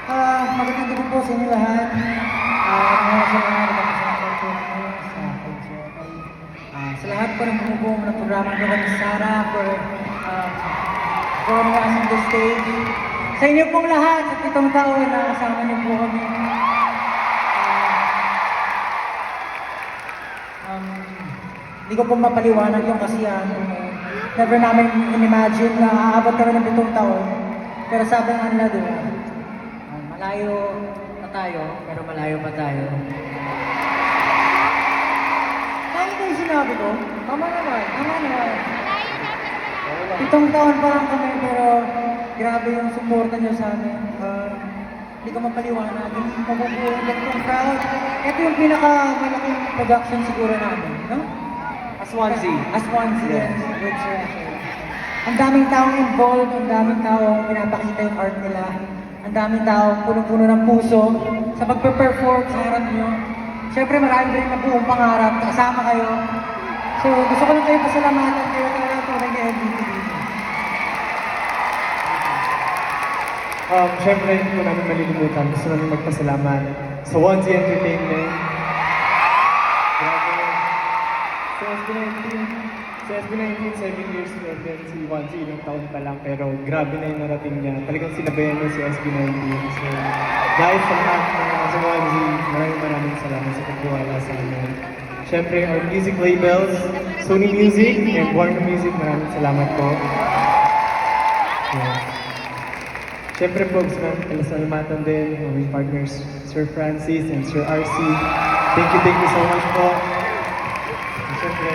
Magandang gabi po sa inyo lahat. Mga sa mga nagkakasama po sa concert. Sa lahat po ng bumubuong ng programa ko kami Sarah for joining us on the stage. Sa inyo pong lahat, sa pitong taon na kasama niyo po kami. Hindi ko po mapaliwanag yung kasi never namin in-imagine na aabot kami ng pitong taon. Pero sabi nga nila doon, malayo na tayo, pero malayo pa tayo. Tama ito yung sinabi ko? Tama naman, tama naman. Pitong taon pa lang kami, pero grabe yung suporta niyo sa amin. Hindi ko mapaliwanag, yung mabubulat yung crowd. Ito yung pinakamalaking production siguro namin, no? As Swansea. As Swansea, yes. Good sir. Ang daming taong involved, ang daming taong pinapakita yung art nila. Ang daming taong punong-puno ng puso sa pagpe-perform sa harap nyo. Siyempre marami rin na buong pangarap, kasama kayo. So gusto ko lang kayo pasalamatan kayo talaga po nag-MVP dito. Siyempre, hindi ko namin malilimutan. Gusto namin magpasalamat sa Swansea Entertainment. Grabe. Sa SB19, 7 years na din si Swansea, ilang taon pa lang. Pero grabe na yung narating niya. Talagang sinabayan niya si SB19. So, dahil sa lahat ng sa Swansea, maraming salamat sa pagtiwala sa amin. Siyempre, our music labels, Sony Music and Warner Music, maraming salamat po. Yeah. Siyempre po, gusto namin palasalamatan din aming partners, Sir Francis and Sir RC. Thank you so much po. And siyempre,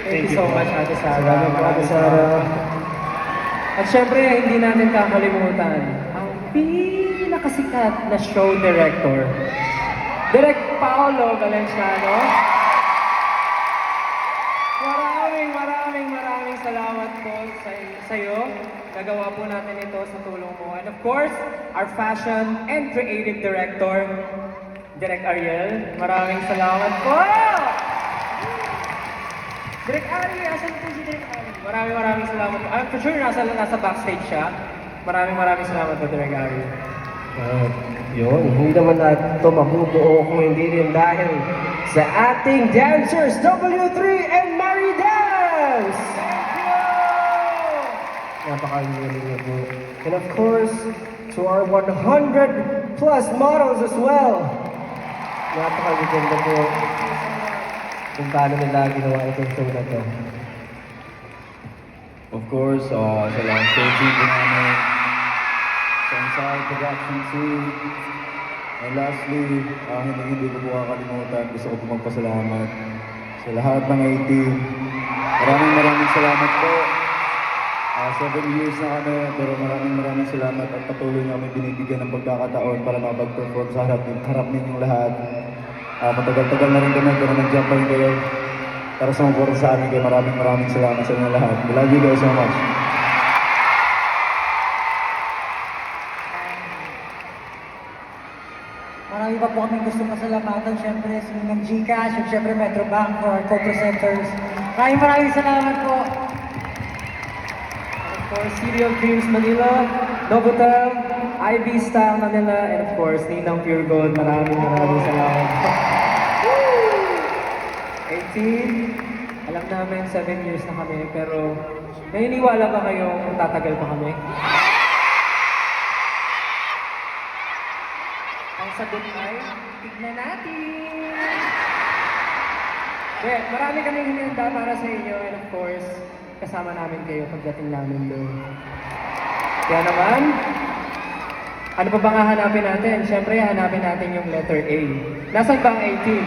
thank you so much, Ate Sarah. Ate Sarah. At siyempre, hindi natin kakalimutan ang pinakasikat na show director, Direk Paolo Valenciano. Maraming salamat po sa iyo. Nagawa po natin ito sa tulong mo. And of course, our fashion and creative director, Direk Ariel. Maraming salamat po! Direk Ari, asan po si Direk Ari? Maraming salamat po. I'm for sure nasa backstage siya. Maraming salamat po, Direk Ari. Yun, hindi naman natin ito mabubuo kung hindi rin dahil sa ating dancers, W3 and Mary Dance! Napakagaling niyo po. And of course, to our 100 plus models as well. Napakaganda po kung paano nila ginawa itong show na to. Of course, sa lang sa team namin, sa Inside Production Team, and lastly, hindi ko po kakalimutan, gusto ko po magpasalamat sa lahat ng A-Team. Maraming salamat po. 7 years na kami, pero maraming salamat at patuloy na kami binibigyan ng pagkakataon para makapag-perform sa harap ninyong lahat. Matagal-tagal na rin kami, pero nandiyan pa rin kayo para sumuporta sa amin kayo. Maraming salamat sa inyo lahat. We love you guys so much. Marami pa po kaming gusto pasalamatan. Siyempre, ng Gcash, at siyempre Metrobank for our co-presenters. Maraming salamat po. For City of Dreams Manila, Novotel, IB Style Manila, and of course, Ninang Pure Gold. Maraming salamat. 18, alam namin 7 years na kami, pero naniniwala ba kayong tatagal pa kami? Ang sagot ay, tignan natin! Okay, marami kaming hinihanda para sa inyo, and of course, kasama namin kayo pagdating namin doon. Kaya naman, ano pa bang hahanapin natin? Siyempre, hahanapin natin yung letter A. Nasaan ba ang 18?